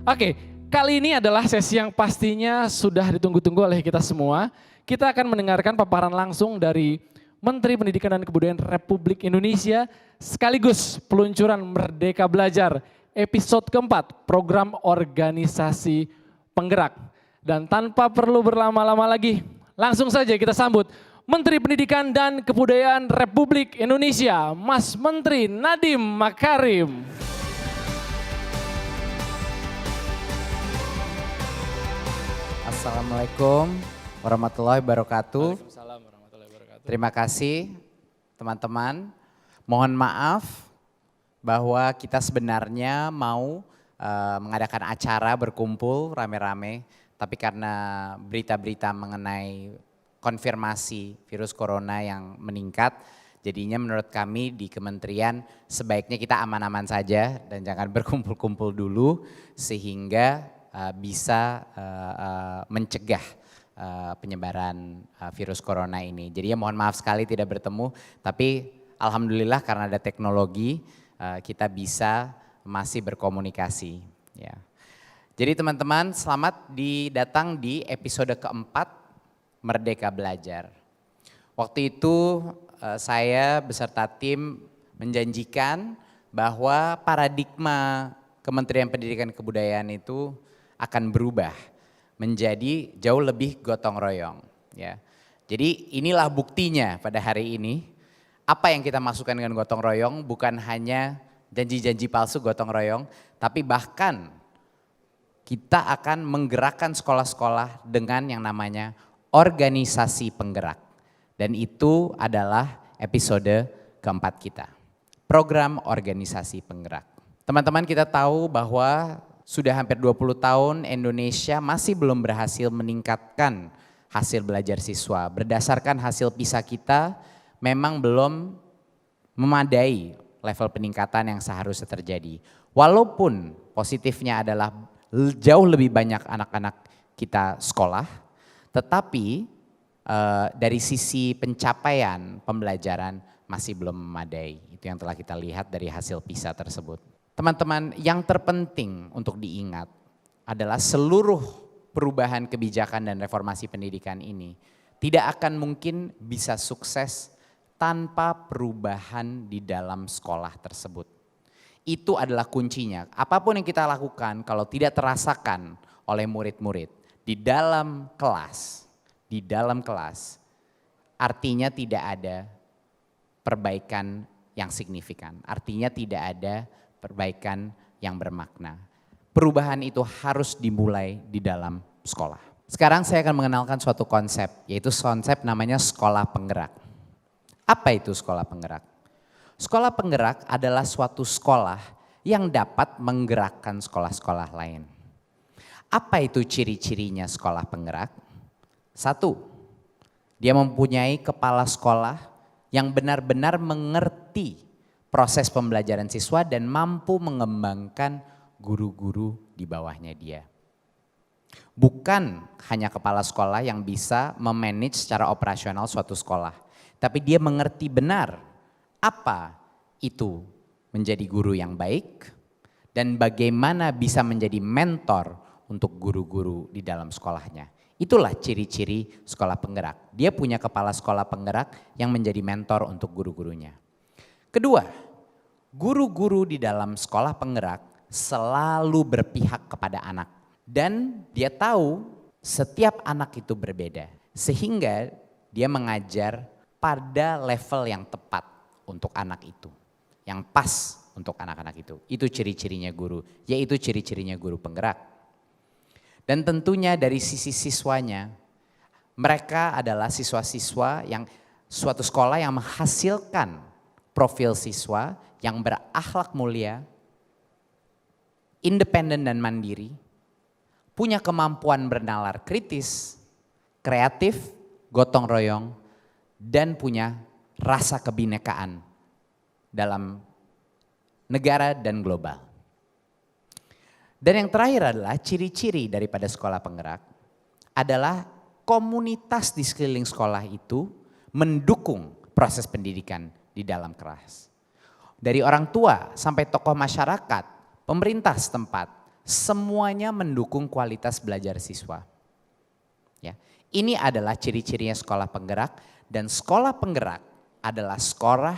Oke, kali ini adalah sesi yang pastinya sudah ditunggu-tunggu oleh kita semua. Kita akan mendengarkan paparan langsung dari Menteri Pendidikan dan Kebudayaan Republik Indonesia sekaligus peluncuran Merdeka Belajar episode keempat program organisasi penggerak. Dan tanpa perlu berlama-lama lagi, langsung saja kita sambut Menteri Pendidikan dan Kebudayaan Republik Indonesia, Mas Menteri Nadiem Makarim. Assalamualaikum warahmatullahi wabarakatuh. Waalaikumsalam warahmatullahi wabarakatuh. Terima kasih teman-teman. Mohon maaf bahwa kita sebenarnya mau mengadakan acara berkumpul rame-rame, tapi karena berita-berita mengenai konfirmasi virus corona yang meningkat, jadinya menurut kami di kementerian sebaiknya kita aman-aman saja dan jangan berkumpul-kumpul dulu sehingga bisa mencegah penyebaran virus corona ini. Jadi ya mohon maaf sekali tidak bertemu, tapi alhamdulillah karena ada teknologi kita bisa masih berkomunikasi. Ya. Jadi teman-teman selamat datang di episode keempat Merdeka Belajar. Waktu itu saya beserta tim menjanjikan bahwa paradigma Kementerian Pendidikan dan Kebudayaan itu akan berubah menjadi jauh lebih gotong royong. Ya. Jadi inilah buktinya pada hari ini. Apa yang kita masukkan dengan gotong royong bukan hanya janji-janji palsu gotong royong, tapi bahkan kita akan menggerakkan sekolah-sekolah dengan yang namanya organisasi penggerak. Dan itu adalah episode keempat kita. Program organisasi penggerak. Teman-teman kita tahu bahwa sudah hampir 20 tahun Indonesia masih belum berhasil meningkatkan hasil belajar siswa. Berdasarkan hasil PISA kita memang belum memadai level peningkatan yang seharusnya terjadi. Walaupun positifnya adalah jauh lebih banyak anak-anak kita sekolah, tetapi dari sisi pencapaian pembelajaran masih belum memadai. Itu yang telah kita lihat dari hasil PISA tersebut. Teman-teman, yang terpenting untuk diingat adalah seluruh perubahan kebijakan dan reformasi pendidikan ini tidak akan mungkin bisa sukses tanpa perubahan di dalam sekolah tersebut. Itu adalah kuncinya. Apapun yang kita lakukan kalau tidak terasakan oleh murid-murid di dalam kelas, artinya tidak ada perbaikan yang signifikan. Artinya tidak ada perbaikan yang bermakna. Perubahan itu harus dimulai di dalam sekolah. Sekarang saya akan mengenalkan suatu konsep, yaitu konsep namanya sekolah penggerak. Apa itu sekolah penggerak? Sekolah penggerak adalah suatu sekolah yang dapat menggerakkan sekolah-sekolah lain. Apa itu ciri-cirinya sekolah penggerak? Satu, dia mempunyai kepala sekolah yang benar-benar mengerti proses pembelajaran siswa dan mampu mengembangkan guru-guru di bawahnya dia. Bukan hanya kepala sekolah yang bisa memanage secara operasional suatu sekolah, tapi dia mengerti benar apa itu menjadi guru yang baik dan bagaimana bisa menjadi mentor untuk guru-guru di dalam sekolahnya. Itulah ciri-ciri sekolah penggerak. Dia punya kepala sekolah penggerak yang menjadi mentor untuk guru-gurunya. Kedua, guru-guru di dalam sekolah penggerak selalu berpihak kepada anak. Dan dia tahu setiap anak itu berbeda. Sehingga dia mengajar pada level yang tepat untuk anak itu. Yang pas untuk anak-anak itu. Itu ciri-cirinya guru, yaitu ciri-cirinya guru penggerak. Dan tentunya dari sisi siswanya, mereka adalah siswa-siswa yang suatu sekolah yang menghasilkan profil siswa yang berakhlak mulia, independen dan mandiri, punya kemampuan bernalar kritis, kreatif, gotong royong, dan punya rasa kebinekaan dalam negara dan global. Dan yang terakhir adalah ciri-ciri daripada sekolah penggerak adalah komunitas di sekeliling sekolah itu mendukung proses pendidikan di dalam kelas. Dari orang tua sampai tokoh masyarakat, pemerintah setempat, semuanya mendukung kualitas belajar siswa. Ya, ini adalah ciri-cirinya sekolah penggerak, dan sekolah penggerak adalah sekolah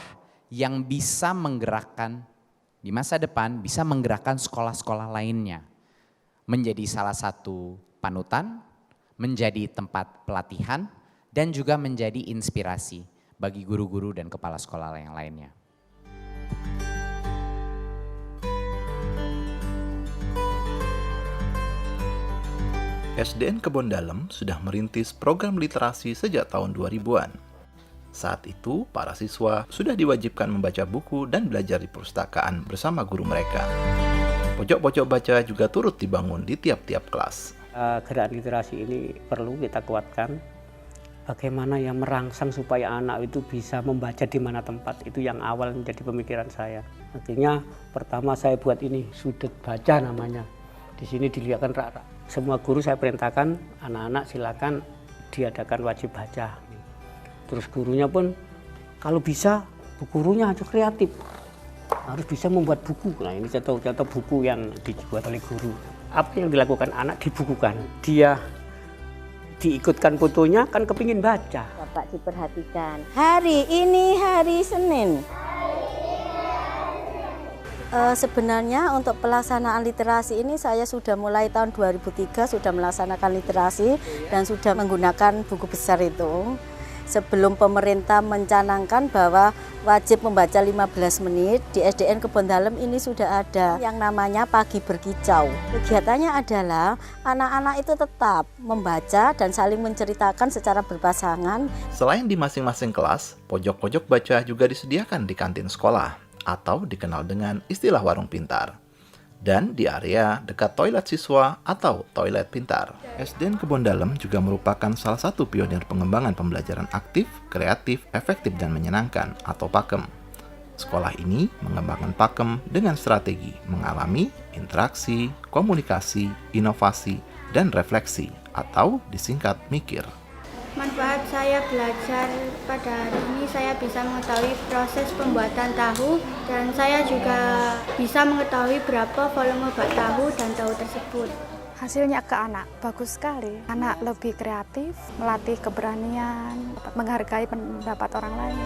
yang bisa menggerakkan di masa depan, bisa menggerakkan sekolah-sekolah lainnya menjadi salah satu panutan, menjadi tempat pelatihan, dan juga menjadi inspirasi bagi guru-guru dan kepala sekolah yang lainnya. SDN Kebon Dalem sudah merintis program literasi sejak tahun 2000-an. Saat itu, para siswa sudah diwajibkan membaca buku dan belajar di perpustakaan bersama guru mereka. Pojok-pojok baca juga turut dibangun di tiap-tiap kelas. Gerakan literasi ini perlu kita kuatkan. Bagaimana yang merangsang supaya anak itu bisa membaca di mana tempat, itu yang awal menjadi pemikiran saya. Akhirnya pertama saya buat ini, sudut baca namanya. Di sini dilihatkan rak-rak. Semua guru saya perintahkan, anak-anak silakan diadakan wajib baca. Terus gurunya pun kalau bisa, gurunya harus kreatif. Harus bisa membuat buku. Nah ini contoh-contoh buku yang dibuat oleh guru. Apa yang dilakukan anak dibukukan. Dia diikutkan fotonya kan kepingin baca. Bapak diperhatikan. Hari ini hari Senin. Sebenarnya untuk pelaksanaan literasi ini saya sudah mulai tahun 2003 sudah melaksanakan literasi dan sudah menggunakan buku besar itu. Sebelum pemerintah mencanangkan bahwa wajib membaca 15 menit, di SDN Kebon Dalem ini sudah ada yang namanya Pagi Berkicau. Kegiatannya adalah anak-anak itu tetap membaca dan saling menceritakan secara berpasangan. Selain di masing-masing kelas, pojok-pojok baca juga disediakan di kantin sekolah, atau dikenal dengan istilah warung pintar, dan di area dekat toilet siswa atau toilet pintar. SDN Kebon Dalem juga merupakan salah satu pionir pengembangan pembelajaran aktif, kreatif, efektif, dan menyenangkan atau PAKEM. Sekolah ini mengembangkan PAKEM dengan strategi mengalami, interaksi, komunikasi, inovasi, dan refleksi atau disingkat MIKIR. Manfaat saya belajar pada hari ini, saya bisa mengetahui proses pembuatan tahu dan saya juga bisa mengetahui berapa volume bak tahu dan tahu tersebut. Hasilnya ke anak bagus sekali. Anak lebih kreatif, melatih keberanian, menghargai pendapat orang lain.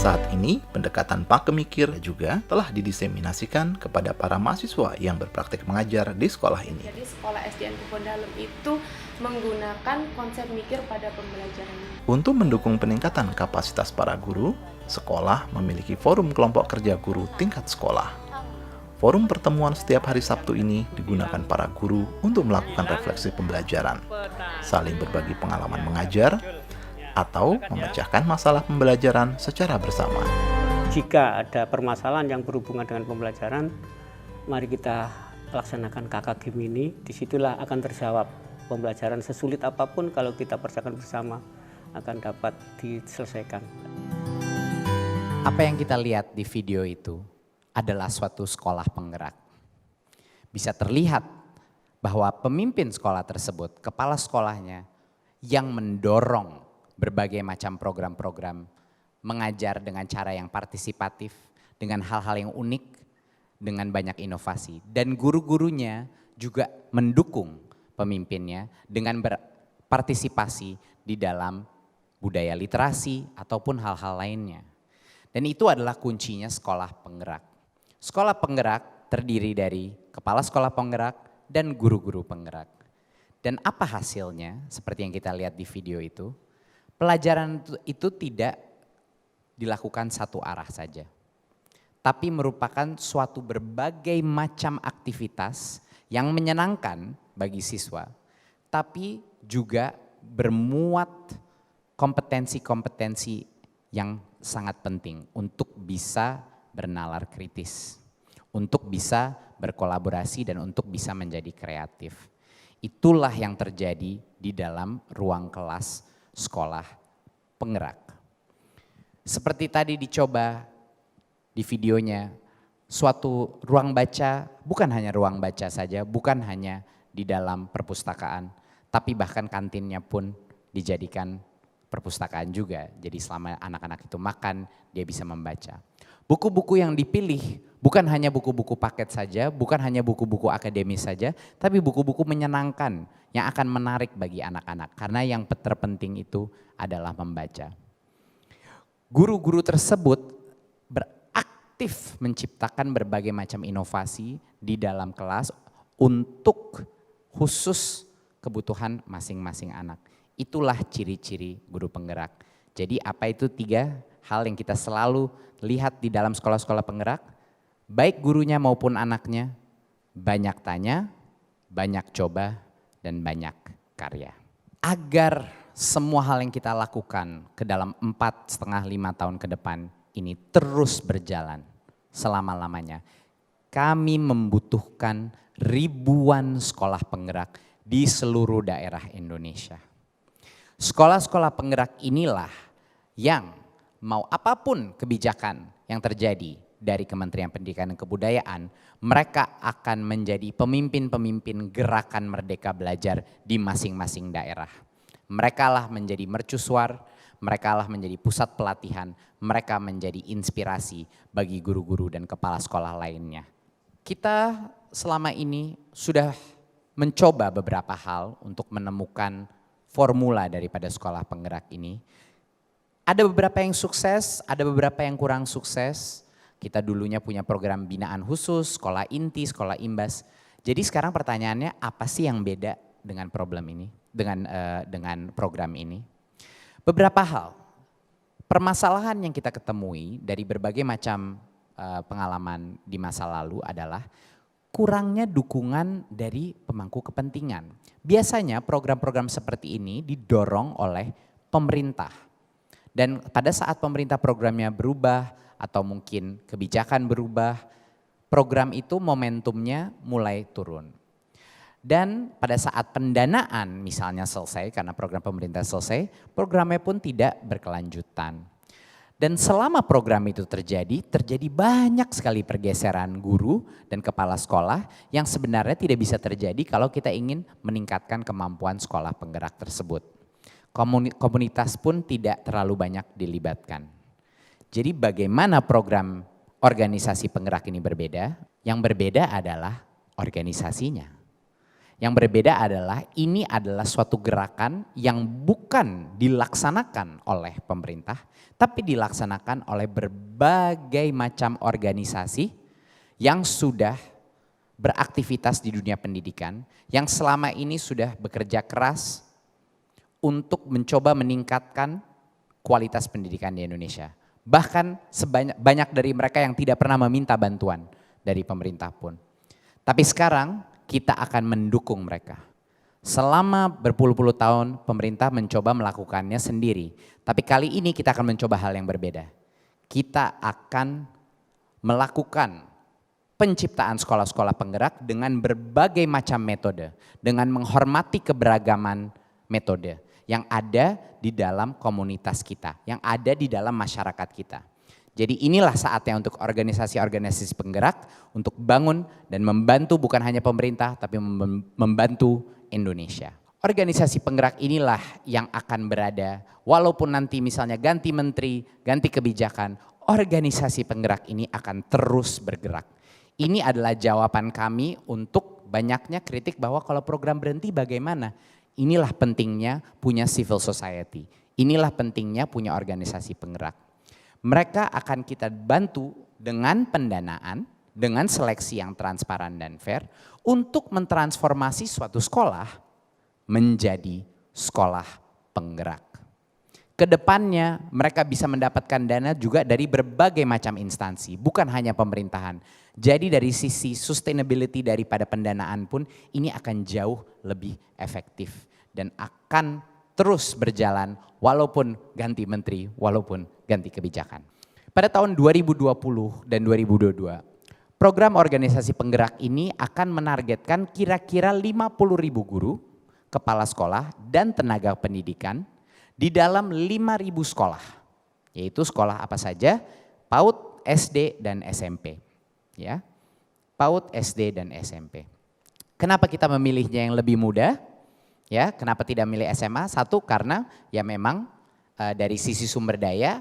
Saat ini, pendekatan PAKEM MIKIR juga telah didiseminasikan kepada para mahasiswa yang berpraktik mengajar di sekolah ini. Jadi sekolah SDN Kebon Dalem itu menggunakan konsep MIKIR pada pembelajarannya. Untuk mendukung peningkatan kapasitas para guru, sekolah memiliki forum kelompok kerja guru tingkat sekolah. Forum pertemuan setiap hari Sabtu ini digunakan para guru untuk melakukan refleksi pembelajaran, saling berbagi pengalaman mengajar, atau memecahkan masalah pembelajaran secara bersama. Jika ada permasalahan yang berhubungan dengan pembelajaran, mari kita laksanakan KK Gemini. Disitulah akan terjawab. Pembelajaran sesulit apapun kalau kita kerjakan bersama akan dapat diselesaikan. Apa yang kita lihat di video itu adalah suatu sekolah penggerak. Bisa terlihat bahwa pemimpin sekolah tersebut, kepala sekolahnya yang mendorong berbagai macam program-program mengajar dengan cara yang partisipatif, dengan hal-hal yang unik, dengan banyak inovasi. Dan guru-gurunya juga mendukung pemimpinnya dengan berpartisipasi di dalam budaya literasi ataupun hal-hal lainnya. Dan itu adalah kuncinya sekolah penggerak. Sekolah penggerak terdiri dari kepala sekolah penggerak dan guru-guru penggerak. Dan apa hasilnya seperti yang kita lihat di video itu, pelajaran itu tidak dilakukan satu arah saja. Tapi merupakan suatu berbagai macam aktivitas yang menyenangkan bagi siswa. Tapi juga bermuat kompetensi-kompetensi yang sangat penting untuk bisa bernalar kritis, untuk bisa berkolaborasi dan untuk bisa menjadi kreatif. Itulah yang terjadi di dalam ruang kelas sekolah penggerak. Seperti tadi dicoba di videonya, suatu ruang baca bukan hanya ruang baca saja, bukan hanya di dalam perpustakaan, tapi bahkan kantinnya pun dijadikan perpustakaan juga. Jadi selama anak-anak itu makan, dia bisa membaca. Buku-buku yang dipilih Bukan hanya buku-buku paket saja, bukan hanya buku-buku akademis saja, tapi buku-buku menyenangkan yang akan menarik bagi anak-anak. Karena yang terpenting itu adalah membaca. Guru-guru tersebut beraktif menciptakan berbagai macam inovasi di dalam kelas untuk khusus kebutuhan masing-masing anak. Itulah ciri-ciri guru penggerak. Jadi apa itu 3 hal yang kita selalu lihat di dalam sekolah-sekolah penggerak? Baik gurunya maupun anaknya, banyak tanya, banyak coba, dan banyak karya. Agar semua hal yang kita lakukan ke dalam 4,5-5 tahun ke depan ini terus berjalan selama-lamanya, kami membutuhkan ribuan sekolah penggerak di seluruh daerah Indonesia. Sekolah-sekolah penggerak inilah yang mau apapun kebijakan yang terjadi dari Kementerian Pendidikan dan Kebudayaan, mereka akan menjadi pemimpin-pemimpin gerakan Merdeka Belajar di masing-masing daerah. Mereka lah menjadi mercusuar, mereka lah menjadi pusat pelatihan, mereka menjadi inspirasi bagi guru-guru dan kepala sekolah lainnya. Kita selama ini sudah mencoba beberapa hal untuk menemukan formula daripada sekolah penggerak ini. Ada beberapa yang sukses, ada beberapa yang kurang sukses. Kita dulunya punya program binaan khusus, sekolah inti, sekolah imbas. Jadi sekarang pertanyaannya apa sih yang beda dengan problem ini, dengan program ini? Beberapa hal, permasalahan yang kita ketemui dari berbagai macam pengalaman di masa lalu adalah kurangnya dukungan dari pemangku kepentingan. Biasanya program-program seperti ini didorong oleh pemerintah. Dan pada saat pemerintah programnya berubah, atau mungkin kebijakan berubah, program itu momentumnya mulai turun. Dan pada saat pendanaan misalnya selesai, karena program pemerintah selesai, programnya pun tidak berkelanjutan. Dan selama program itu terjadi banyak sekali pergeseran guru dan kepala sekolah yang sebenarnya tidak bisa terjadi kalau kita ingin meningkatkan kemampuan sekolah penggerak tersebut. Komunitas pun tidak terlalu banyak dilibatkan. Jadi bagaimana program organisasi penggerak ini berbeda? Yang berbeda adalah organisasinya. Yang berbeda adalah ini adalah suatu gerakan yang bukan dilaksanakan oleh pemerintah, tapi dilaksanakan oleh berbagai macam organisasi yang sudah beraktivitas di dunia pendidikan, yang selama ini sudah bekerja keras untuk mencoba meningkatkan kualitas pendidikan di Indonesia. Bahkan banyak dari mereka yang tidak pernah meminta bantuan dari pemerintah pun. Tapi sekarang kita akan mendukung mereka. Selama berpuluh-puluh tahun pemerintah mencoba melakukannya sendiri. Tapi kali ini kita akan mencoba hal yang berbeda. Kita akan melakukan penciptaan sekolah-sekolah penggerak dengan berbagai macam metode. Dengan menghormati keberagaman metode yang ada di dalam komunitas kita, yang ada di dalam masyarakat kita. Jadi inilah saatnya untuk organisasi-organisasi penggerak untuk bangun dan membantu bukan hanya pemerintah tapi membantu Indonesia. Organisasi penggerak inilah yang akan berada walaupun nanti misalnya ganti menteri, ganti kebijakan, organisasi penggerak ini akan terus bergerak. Ini adalah jawaban kami untuk banyaknya kritik bahwa kalau program berhenti bagaimana? Inilah pentingnya punya civil society. Inilah pentingnya punya organisasi penggerak. Mereka akan kita bantu dengan pendanaan, dengan seleksi yang transparan dan fair untuk mentransformasi suatu sekolah menjadi sekolah penggerak. Kedepannya mereka bisa mendapatkan dana juga dari berbagai macam instansi, bukan hanya pemerintahan. Jadi dari sisi sustainability daripada pendanaan pun ini akan jauh lebih efektif dan akan terus berjalan walaupun ganti menteri, walaupun ganti kebijakan. Pada tahun 2020 dan 2022, program organisasi penggerak ini akan menargetkan kira-kira 50.000 guru, kepala sekolah dan tenaga pendidikan di dalam 5.000 sekolah. Yaitu sekolah apa saja? PAUD, SD dan SMP. Ya. PAUD, SD dan SMP. Kenapa kita memilihnya yang lebih muda? Ya, kenapa tidak milih SMA? Satu karena ya memang dari sisi sumber daya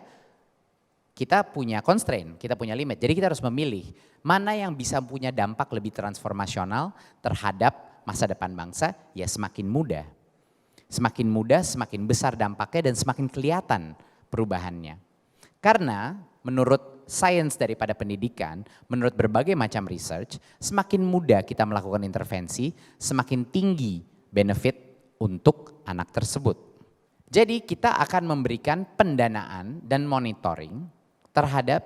kita punya constraint, kita punya limit. Jadi kita harus memilih mana yang bisa punya dampak lebih transformasional terhadap masa depan bangsa, ya semakin muda. Semakin muda, semakin besar dampaknya dan semakin kelihatan perubahannya. Karena menurut sains daripada pendidikan, menurut berbagai macam research, semakin muda kita melakukan intervensi, semakin tinggi benefit untuk anak tersebut. Jadi kita akan memberikan pendanaan dan monitoring terhadap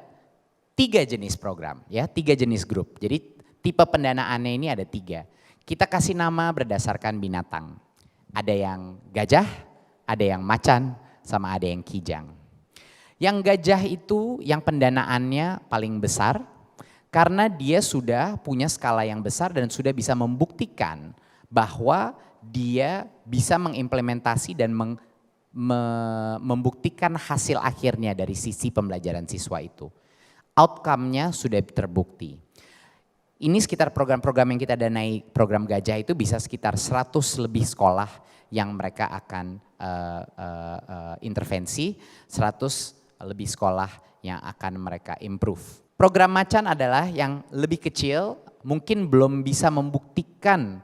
3 jenis program, ya 3 jenis grup. Jadi tipe pendanaannya ini ada 3. Kita kasih nama berdasarkan binatang. Ada yang gajah, ada yang macan, sama ada yang kijang. Yang gajah itu yang pendanaannya paling besar karena dia sudah punya skala yang besar dan sudah bisa membuktikan bahwa dia bisa mengimplementasi dan membuktikan hasil akhirnya dari sisi pembelajaran siswa itu. Outcome-nya sudah terbukti. Ini sekitar program-program yang kita danai, program gajah itu bisa sekitar 100 lebih sekolah yang mereka akan intervensi, 100 lebih sekolah yang akan mereka improve. Program macan adalah yang lebih kecil, mungkin belum bisa membuktikan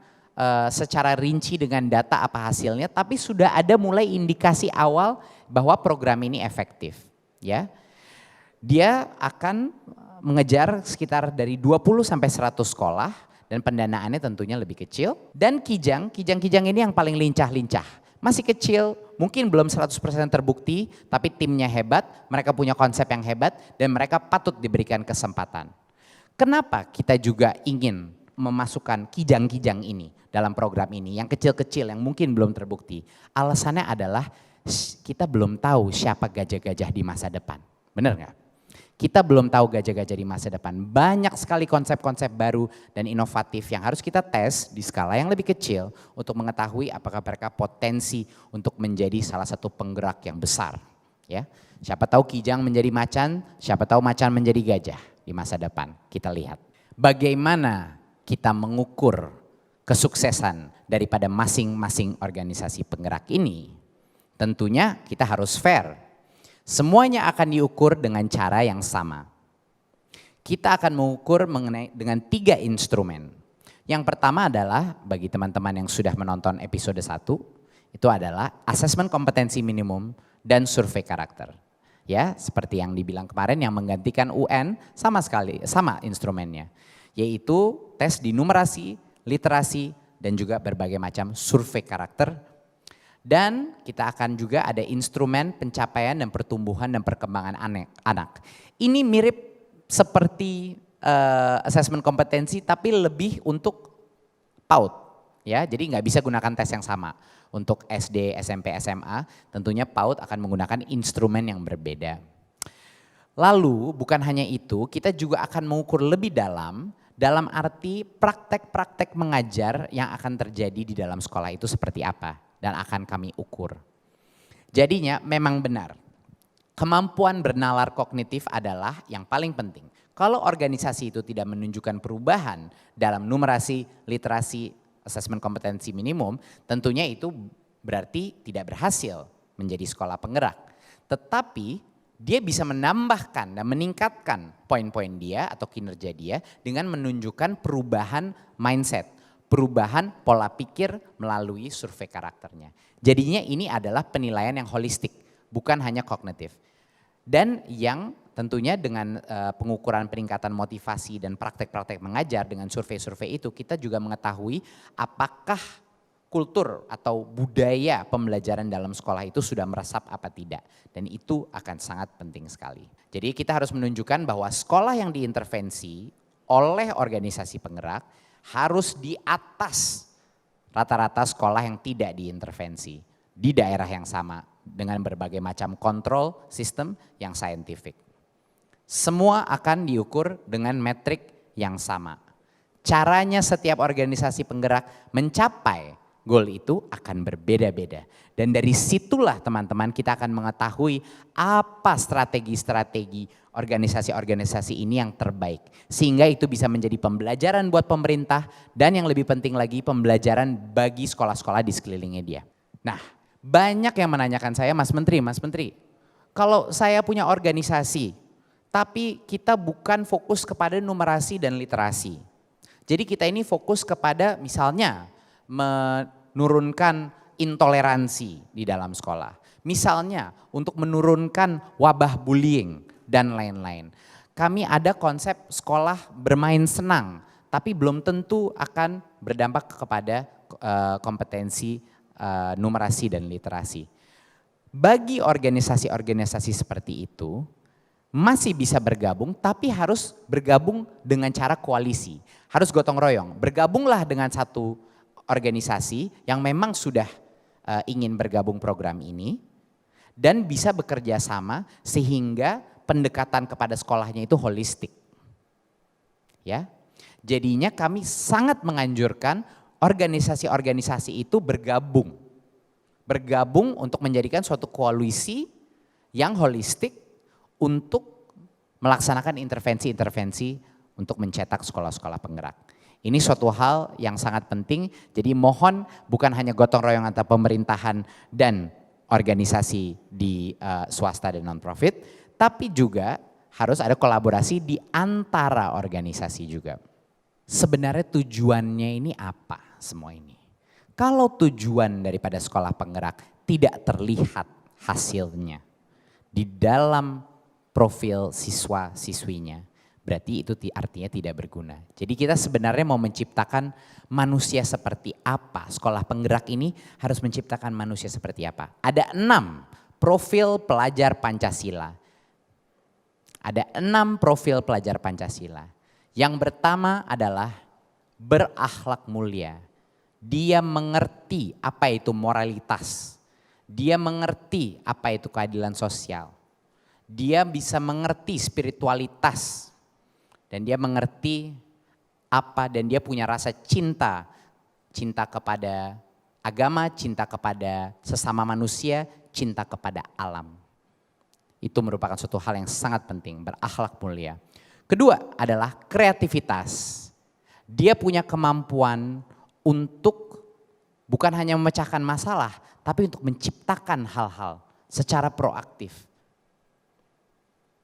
secara rinci dengan data apa hasilnya, tapi sudah ada mulai indikasi awal bahwa program ini efektif. Ya, dia akan mengejar sekitar dari 20 sampai 100 sekolah dan pendanaannya tentunya lebih kecil. Dan kijang ini yang paling lincah-lincah, masih kecil, mungkin belum 100% terbukti, tapi timnya hebat, mereka punya konsep yang hebat dan mereka patut diberikan kesempatan. Kenapa kita juga ingin memasukkan kijang-kijang ini dalam program ini, yang kecil-kecil yang mungkin belum terbukti? Alasannya adalah kita belum tahu siapa gajah-gajah di masa depan, benar nggak? Kita belum tahu gajah-gajah di masa depan. Banyak sekali konsep-konsep baru dan inovatif yang harus kita tes di skala yang lebih kecil untuk mengetahui apakah mereka potensi untuk menjadi salah satu penggerak yang besar. Ya, siapa tahu kijang menjadi macan, siapa tahu macan menjadi gajah di masa depan. Kita lihat bagaimana kita mengukur kesuksesan daripada masing-masing organisasi penggerak ini. Tentunya kita harus fair. Semuanya akan diukur dengan cara yang sama. Kita akan mengukur dengan 3 instrumen. Yang pertama adalah bagi teman-teman yang sudah menonton episode 1, itu adalah asesmen kompetensi minimum dan survei karakter. Ya, seperti yang dibilang kemarin yang menggantikan UN sama instrumennya. Yaitu tes di numerasi, literasi, dan juga berbagai macam survei karakter. Dan kita akan juga ada instrumen pencapaian dan pertumbuhan dan perkembangan anak. Ini mirip seperti asesmen kompetensi tapi lebih untuk PAUD. Ya, jadi nggak bisa gunakan tes yang sama. Untuk SD, SMP, SMA tentunya PAUD akan menggunakan instrumen yang berbeda. Lalu bukan hanya itu, kita juga akan mengukur lebih dalam arti praktek-praktek mengajar yang akan terjadi di dalam sekolah itu seperti apa dan akan kami ukur. Jadinya memang benar, kemampuan bernalar kognitif adalah yang paling penting. Kalau organisasi itu tidak menunjukkan perubahan dalam numerasi, literasi, asesmen kompetensi minimum, tentunya itu berarti tidak berhasil menjadi sekolah penggerak. Tetapi dia bisa menambahkan dan meningkatkan poin-poin dia atau kinerja dia dengan menunjukkan perubahan mindset, perubahan pola pikir melalui survei karakternya. Jadinya ini adalah penilaian yang holistik, bukan hanya kognitif. Dan yang tentunya dengan pengukuran peningkatan motivasi dan praktek-praktek mengajar dengan survei-survei itu, kita juga mengetahui apakah kultur atau budaya pembelajaran dalam sekolah itu sudah meresap apa tidak. Dan itu akan sangat penting sekali. Jadi kita harus menunjukkan bahwa sekolah yang diintervensi oleh organisasi penggerak harus di atas rata-rata sekolah yang tidak diintervensi di daerah yang sama dengan berbagai macam kontrol sistem yang saintifik. Semua akan diukur dengan metrik yang sama. Caranya setiap organisasi penggerak mencapai goal itu akan berbeda-beda. Dan dari situlah teman-teman kita akan mengetahui apa strategi-strategi organisasi-organisasi ini yang terbaik. Sehingga itu bisa menjadi pembelajaran buat pemerintah dan yang lebih penting lagi pembelajaran bagi sekolah-sekolah di sekelilingnya dia. Nah, banyak yang menanyakan saya, Mas Menteri, kalau saya punya organisasi Tapi kita bukan fokus kepada numerasi dan literasi. Jadi kita ini fokus kepada misalnya menurunkan intoleransi di dalam sekolah. Misalnya untuk menurunkan wabah bullying dan lain-lain. Kami ada konsep sekolah bermain senang, tapi belum tentu akan berdampak kepada kompetensi numerasi dan literasi. Bagi organisasi-organisasi seperti itu, masih bisa bergabung, tapi harus bergabung dengan cara koalisi. Harus gotong royong. Bergabunglah dengan satu organisasi yang memang sudah ingin bergabung program ini dan bisa bekerja sama sehingga pendekatan kepada sekolahnya itu holistik. Ya. Jadinya kami sangat menganjurkan organisasi-organisasi itu bergabung. Bergabung untuk menjadikan suatu koalisi yang holistik untuk melaksanakan intervensi-intervensi untuk mencetak sekolah-sekolah penggerak. Ini suatu hal yang sangat penting, jadi mohon bukan hanya gotong royong antara pemerintahan dan organisasi di swasta dan non-profit, tapi juga harus ada kolaborasi di antara organisasi juga. Sebenarnya tujuannya ini apa semua ini? Kalau tujuan daripada sekolah penggerak tidak terlihat hasilnya di dalam profil siswa-siswinya, berarti itu artinya tidak berguna. Jadi kita sebenarnya mau menciptakan manusia seperti apa? Sekolah penggerak ini harus menciptakan manusia seperti apa? Ada 6 profil pelajar Pancasila. Ada 6 profil pelajar Pancasila. Yang pertama adalah berakhlak mulia. Dia mengerti apa itu moralitas. Dia mengerti apa itu keadilan sosial. Dia bisa mengerti spiritualitas dan dia mengerti apa dan dia punya rasa cinta. Cinta kepada agama, cinta kepada sesama manusia, cinta kepada alam. Itu merupakan suatu hal yang sangat penting, berakhlak mulia. Kedua adalah kreativitas. Dia punya kemampuan untuk bukan hanya memecahkan masalah, tapi untuk menciptakan hal-hal secara proaktif.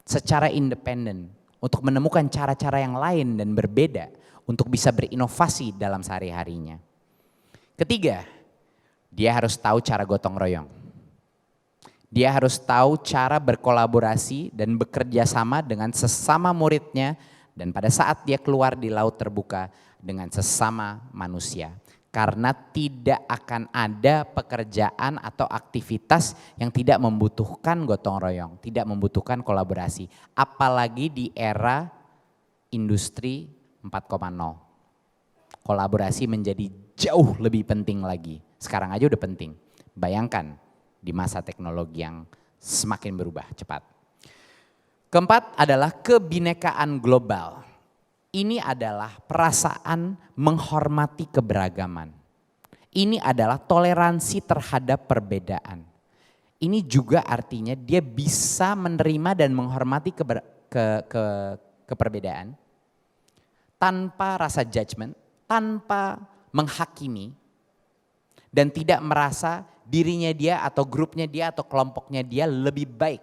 Secara independen, untuk menemukan cara-cara yang lain dan berbeda untuk bisa berinovasi dalam sehari-harinya. Ketiga, dia harus tahu cara gotong royong. Dia harus tahu cara berkolaborasi dan bekerja sama dengan sesama muridnya dan pada saat dia keluar di laut terbuka dengan sesama manusia. Karena tidak akan ada pekerjaan atau aktivitas yang tidak membutuhkan gotong royong, tidak membutuhkan kolaborasi. Apalagi di era industri 4.0. Kolaborasi menjadi jauh lebih penting lagi. Sekarang aja udah penting. Bayangkan di masa teknologi yang semakin berubah cepat. Keempat adalah kebinekaan global. Ini adalah perasaan menghormati keberagaman. Ini adalah toleransi terhadap perbedaan. Ini juga artinya dia bisa menerima dan menghormati keperbedaan tanpa rasa judgment, tanpa menghakimi, dan tidak merasa dirinya dia atau grupnya dia atau kelompoknya dia lebih baik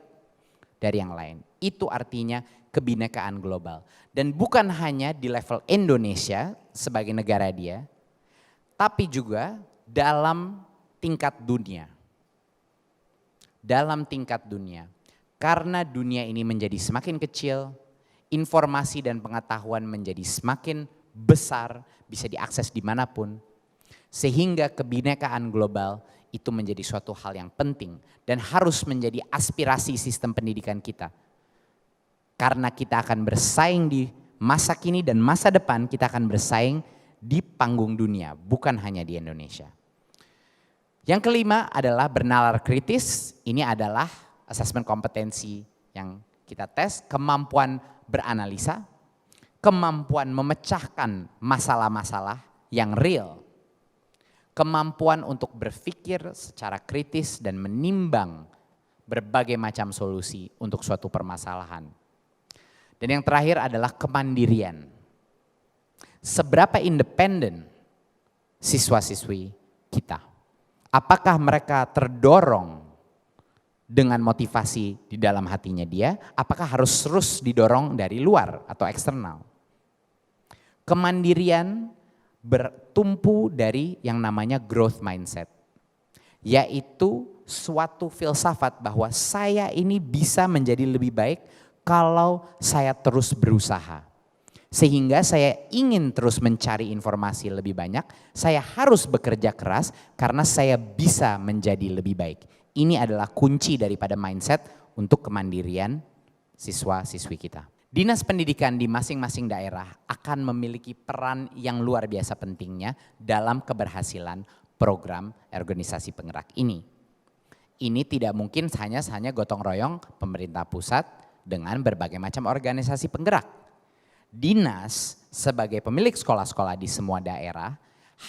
dari yang lain. Itu artinya kebinekaan global. Dan bukan hanya di level Indonesia sebagai negara dia, tapi juga dalam tingkat dunia. Dalam tingkat dunia. Karena dunia ini menjadi semakin kecil, informasi dan pengetahuan menjadi semakin besar, bisa diakses dimanapun. Sehingga kebinekaan global itu menjadi suatu hal yang penting dan harus menjadi aspirasi sistem pendidikan kita. Karena kita akan bersaing di masa kini dan masa depan, kita akan bersaing di panggung dunia, bukan hanya di Indonesia. Yang kelima adalah bernalar kritis. Ini adalah asesmen kompetensi yang kita tes, kemampuan beranalisa, kemampuan memecahkan masalah-masalah yang real, kemampuan untuk berpikir secara kritis dan menimbang berbagai macam solusi untuk suatu permasalahan. Dan yang terakhir adalah kemandirian. Seberapa independen siswa-siswi kita? Apakah mereka terdorong dengan motivasi di dalam hatinya dia, apakah harus terus didorong dari luar atau eksternal? Kemandirian bertumpu dari yang namanya growth mindset, yaitu suatu filsafat bahwa saya ini bisa menjadi lebih baik kalau saya terus berusaha. Sehingga saya ingin terus mencari informasi lebih banyak, saya harus bekerja keras karena saya bisa menjadi lebih baik. Ini adalah kunci daripada mindset untuk kemandirian siswa-siswi kita. Dinas pendidikan di masing-masing daerah akan memiliki peran yang luar biasa pentingnya dalam keberhasilan program organisasi penggerak ini. Ini tidak mungkin hanya gotong royong pemerintah pusat dengan berbagai macam organisasi penggerak. Dinas sebagai pemilik sekolah-sekolah di semua daerah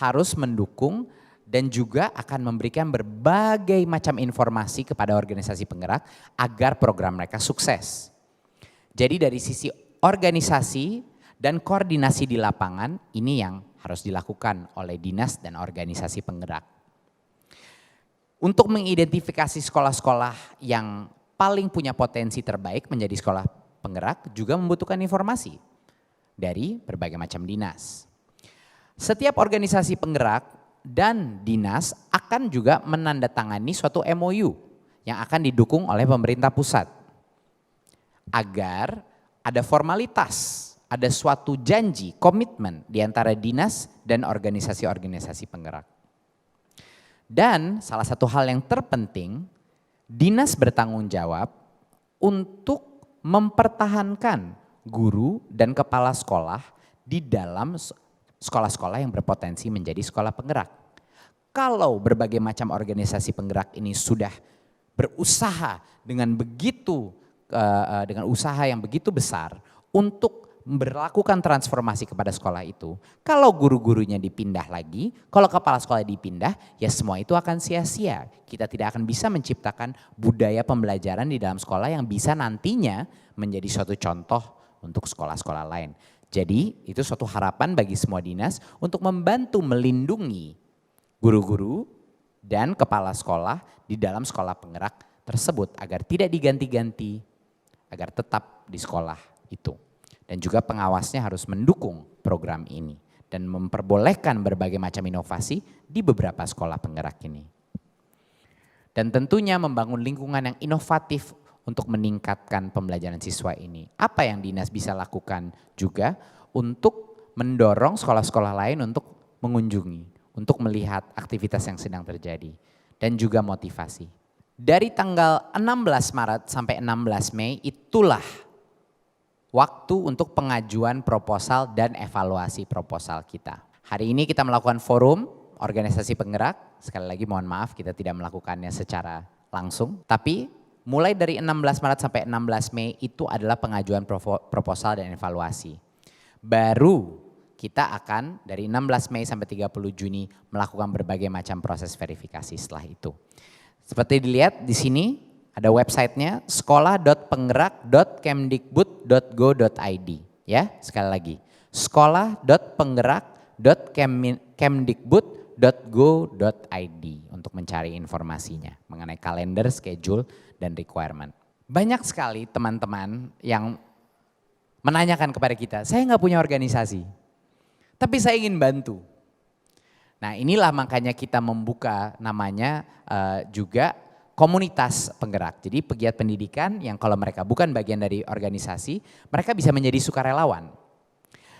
harus mendukung dan juga akan memberikan berbagai macam informasi kepada organisasi penggerak agar program mereka sukses. Jadi dari sisi organisasi dan koordinasi di lapangan ini yang harus dilakukan oleh dinas dan organisasi penggerak. Untuk mengidentifikasi sekolah-sekolah yang paling punya potensi terbaik menjadi sekolah penggerak juga membutuhkan informasi dari berbagai macam dinas. Setiap organisasi penggerak dan dinas akan juga menandatangani suatu MOU yang akan didukung oleh pemerintah pusat. Agar ada formalitas, ada suatu janji, komitmen di antara dinas dan organisasi-organisasi penggerak. Dan salah satu hal yang terpenting, dinas bertanggung jawab untuk mempertahankan guru dan kepala sekolah di dalam sekolah-sekolah yang berpotensi menjadi sekolah penggerak. Kalau berbagai macam organisasi penggerak ini sudah berusaha dengan usaha yang begitu besar untuk berlakukan transformasi kepada sekolah itu, kalau guru-gurunya dipindah lagi, kalau kepala sekolah dipindah, ya semua itu akan sia-sia. Kita tidak akan bisa menciptakan budaya pembelajaran di dalam sekolah yang bisa nantinya menjadi suatu contoh untuk sekolah-sekolah lain. Jadi itu suatu harapan bagi semua dinas untuk membantu melindungi guru-guru dan kepala sekolah di dalam sekolah penggerak tersebut agar tidak diganti-ganti, agar tetap di sekolah itu. Dan juga pengawasnya harus mendukung program ini dan memperbolehkan berbagai macam inovasi di beberapa sekolah penggerak ini. Dan tentunya membangun lingkungan yang inovatif untuk meningkatkan pembelajaran siswa ini. Apa yang dinas bisa lakukan juga untuk mendorong sekolah-sekolah lain untuk mengunjungi, untuk melihat aktivitas yang sedang terjadi. Dan juga motivasi. Dari tanggal 16 Maret sampai 16 Mei itulah waktu untuk pengajuan proposal dan evaluasi proposal kita. Hari ini kita melakukan forum organisasi penggerak. Sekali lagi mohon maaf kita tidak melakukannya secara langsung. Tapi mulai dari 16 Maret sampai 16 Mei itu adalah pengajuan proposal dan evaluasi. Baru kita akan dari 16 Mei sampai 30 Juni melakukan berbagai macam proses verifikasi setelah itu. Seperti dilihat di sini ada websitenya sekolah.penggerak.kemdikbud.go.id. Ya, sekali lagi sekolah.penggerak.kemdikbud.go.id untuk mencari informasinya mengenai kalender, schedule, dan requirement. Banyak sekali teman-teman yang menanyakan kepada kita, saya nggak punya organisasi, tapi saya ingin bantu. Nah inilah makanya kita membuka namanya juga komunitas penggerak. Jadi pegiat pendidikan yang kalau mereka bukan bagian dari organisasi, mereka bisa menjadi sukarelawan.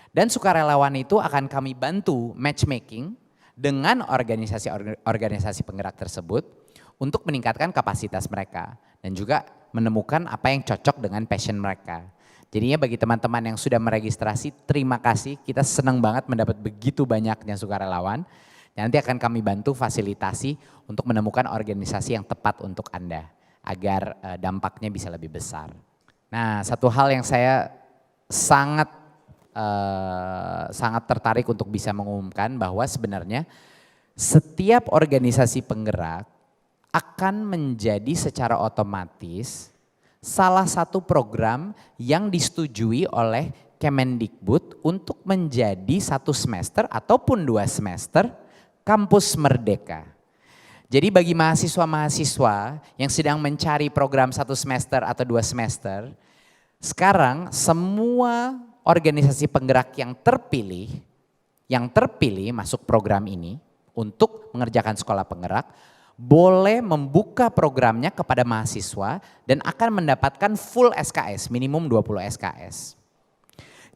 Dan sukarelawan itu akan kami bantu matchmaking dengan organisasi penggerak tersebut untuk meningkatkan kapasitas mereka dan juga menemukan apa yang cocok dengan passion mereka. Jadinya bagi teman-teman yang sudah meregistrasi, terima kasih. Kita senang banget mendapat begitu banyaknya sukarelawan. Nanti akan kami bantu fasilitasi untuk menemukan organisasi yang tepat untuk Anda agar dampaknya bisa lebih besar. Nah, satu hal yang saya sangat tertarik untuk bisa mengumumkan bahwa sebenarnya setiap organisasi penggerak akan menjadi secara otomatis salah satu program yang disetujui oleh Kemendikbud untuk menjadi 1 semester ataupun 2 semester kampus merdeka. Jadi bagi mahasiswa-mahasiswa yang sedang mencari program 1 semester atau 2 semester, sekarang semua organisasi penggerak yang terpilih masuk program ini untuk mengerjakan sekolah penggerak, boleh membuka programnya kepada mahasiswa dan akan mendapatkan full SKS, minimum 20 SKS.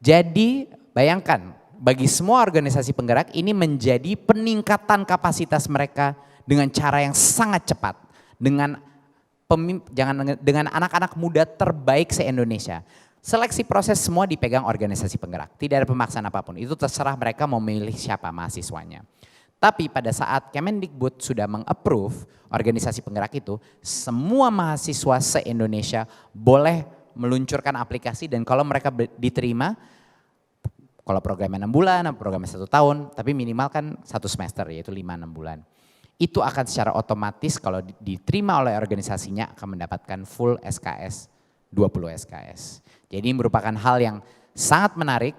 Jadi bayangkan, bagi semua organisasi penggerak ini menjadi peningkatan kapasitas mereka dengan cara yang sangat cepat, dengan anak-anak muda terbaik se-Indonesia. Seleksi proses semua dipegang organisasi penggerak, tidak ada pemaksaan apapun, itu terserah mereka mau memilih siapa mahasiswanya. Tapi pada saat Kemendikbud sudah meng-approve organisasi penggerak itu, semua mahasiswa se-Indonesia boleh meluncurkan aplikasi dan kalau mereka diterima, kalau programnya 6 bulan, programnya 1 tahun, tapi minimal kan 1 semester yaitu 5-6 bulan. Itu akan secara otomatis kalau diterima oleh organisasinya akan mendapatkan full SKS, 20 SKS. Jadi merupakan hal yang sangat menarik,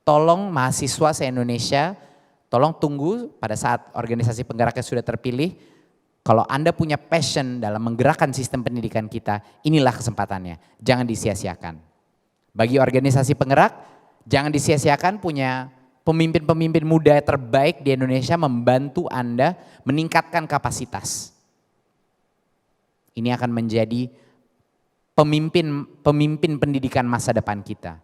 tolong mahasiswa se-Indonesia, tolong tunggu pada saat organisasi penggeraknya sudah terpilih. Kalau Anda punya passion dalam menggerakkan sistem pendidikan kita, inilah kesempatannya. Jangan disia-siakan. Bagi organisasi penggerak, jangan disia-siakan punya pemimpin-pemimpin muda terbaik di Indonesia membantu Anda meningkatkan kapasitas. Ini akan menjadi pemimpin pendidikan masa depan kita.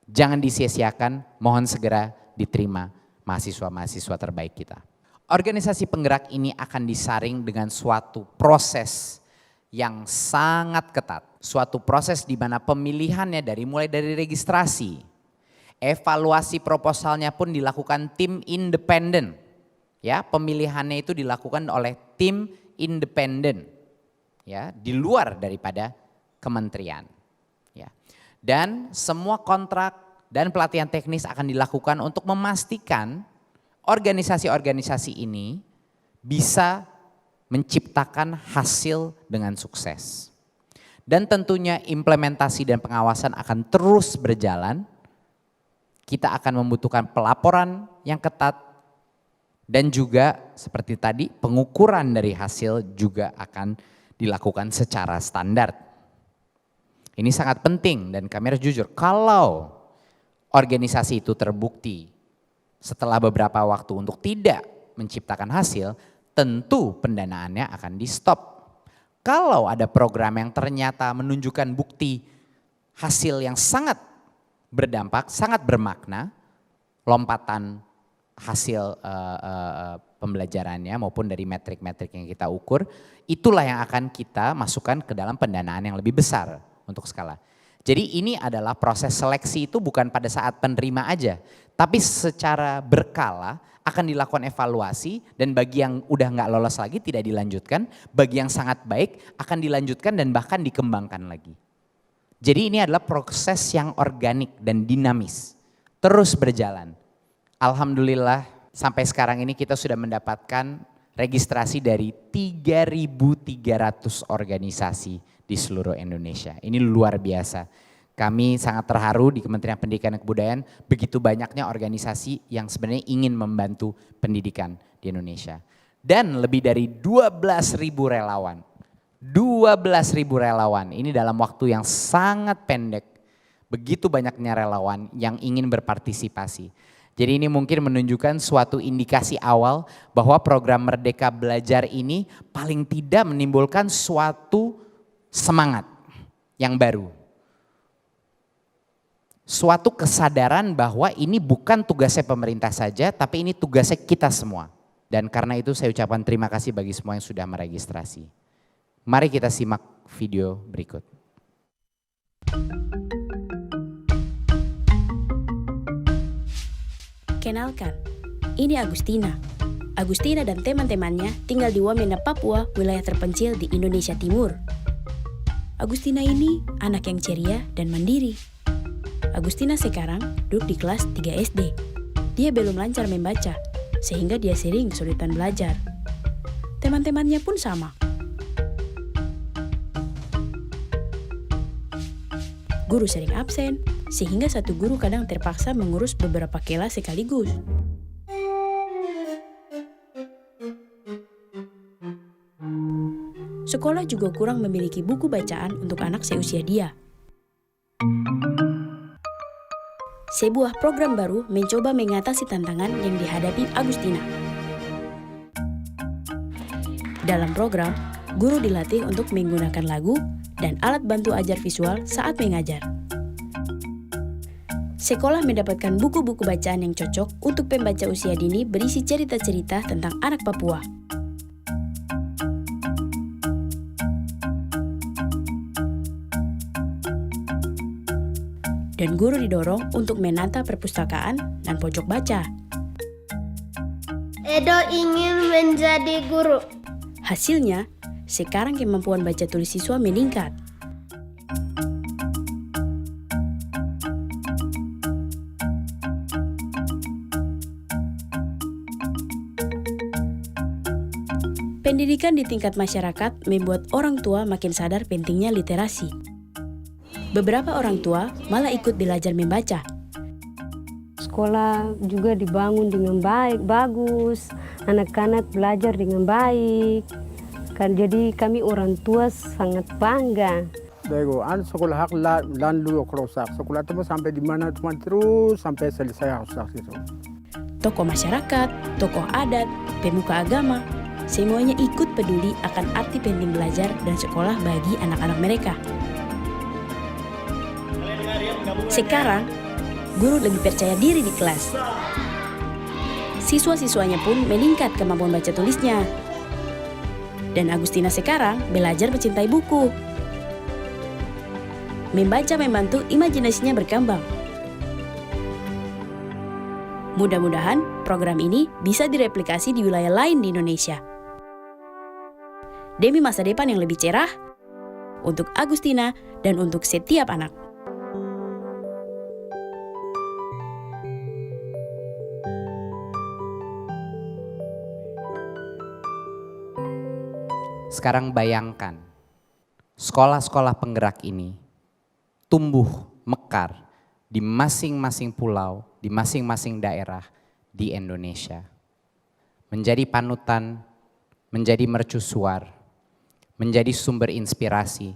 Jangan disia-siakan, mohon segera diterima mahasiswa-mahasiswa terbaik kita. Organisasi penggerak ini akan disaring dengan suatu proses yang sangat ketat. Suatu proses di mana pemilihannya mulai dari registrasi, evaluasi proposalnya pun dilakukan tim independen. Ya, pemilihannya itu dilakukan oleh tim independen. Ya, di luar daripada kementerian. Ya. Dan semua kontrak dan pelatihan teknis akan dilakukan untuk memastikan organisasi-organisasi ini bisa menciptakan hasil dengan sukses. Dan tentunya implementasi dan pengawasan akan terus berjalan. Kita akan membutuhkan pelaporan yang ketat dan juga seperti tadi pengukuran dari hasil juga akan dilakukan secara standar. Ini sangat penting dan kami harus jujur, kalau organisasi itu terbukti setelah beberapa waktu untuk tidak menciptakan hasil, tentu pendanaannya akan di stop. Kalau ada program yang ternyata menunjukkan bukti hasil yang sangat berdampak, sangat bermakna, lompatan hasil pembelajarannya maupun dari metrik-metrik yang kita ukur, itulah yang akan kita masukkan ke dalam pendanaan yang lebih besar untuk skala. Jadi ini adalah proses seleksi itu bukan pada saat penerima aja, tapi secara berkala akan dilakukan evaluasi dan bagi yang udah nggak lolos lagi tidak dilanjutkan, bagi yang sangat baik akan dilanjutkan dan bahkan dikembangkan lagi. Jadi ini adalah proses yang organik dan dinamis, terus berjalan. Alhamdulillah sampai sekarang ini kita sudah mendapatkan registrasi dari 3.300 organisasi di seluruh Indonesia. Ini luar biasa. Kami sangat terharu di Kementerian Pendidikan dan Kebudayaan begitu banyaknya organisasi yang sebenarnya ingin membantu pendidikan di Indonesia. Dan lebih dari 12.000 relawan. 12.000 relawan, ini dalam waktu yang sangat pendek. Begitu banyaknya relawan yang ingin berpartisipasi. Jadi ini mungkin menunjukkan suatu indikasi awal bahwa program Merdeka Belajar ini paling tidak menimbulkan suatu semangat yang baru. Suatu kesadaran bahwa ini bukan tugasnya pemerintah saja, tapi ini tugasnya kita semua. Dan karena itu saya ucapkan terima kasih bagi semua yang sudah meregistrasi. Mari kita simak video berikut. Kenalkan, ini Agustina. Agustina dan teman-temannya tinggal di Wamena, Papua, wilayah terpencil di Indonesia Timur. Agustina ini anak yang ceria dan mandiri. Agustina sekarang duduk di kelas 3 SD. Dia belum lancar membaca, sehingga dia sering kesulitan belajar. Teman-temannya pun sama. Guru sering absen, sehingga satu guru kadang terpaksa mengurus beberapa kelas sekaligus. sekolah juga kurang memiliki buku bacaan untuk anak seusia dia. Sebuah program baru mencoba mengatasi tantangan yang dihadapi Agustina. Dalam program, guru dilatih untuk menggunakan lagu dan alat bantu ajar visual saat mengajar. Sekolah mendapatkan buku-buku bacaan yang cocok untuk pembaca usia dini berisi cerita-cerita tentang anak Papua. Dan guru didorong untuk menata perpustakaan dan pojok baca. Edo ingin menjadi guru. Hasilnya, sekarang kemampuan baca tulis siswa meningkat. Pendidikan di tingkat masyarakat membuat orang tua makin sadar pentingnya literasi. Beberapa orang tua malah ikut belajar membaca. Sekolah juga dibangun dengan baik, bagus. Anak-anak belajar dengan baik. Kan jadi kami orang tua sangat bangga. Sekolah hak lalu kerusak. Sekolah itu sampai di mana cuma terus sampai selesai rusak itu. Tokoh masyarakat, tokoh adat, pemuka agama, semuanya ikut peduli akan arti penting belajar dan sekolah bagi anak-anak mereka. Sekarang, guru lebih percaya diri di kelas. Siswa-siswanya pun meningkat kemampuan baca tulisnya. Dan Agustina sekarang belajar mencintai buku. Membaca membantu imajinasinya berkembang. Mudah-mudahan program ini bisa direplikasi di wilayah lain di Indonesia. Demi masa depan yang lebih cerah, untuk Agustina dan untuk setiap anak. Sekarang bayangkan, sekolah-sekolah penggerak ini tumbuh mekar di masing-masing pulau, di masing-masing daerah di Indonesia. Menjadi panutan, menjadi mercusuar, menjadi sumber inspirasi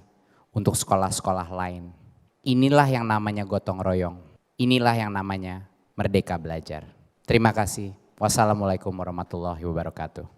untuk sekolah-sekolah lain. Inilah yang namanya gotong royong, inilah yang namanya merdeka belajar. Terima kasih. Wassalamualaikum warahmatullahi wabarakatuh.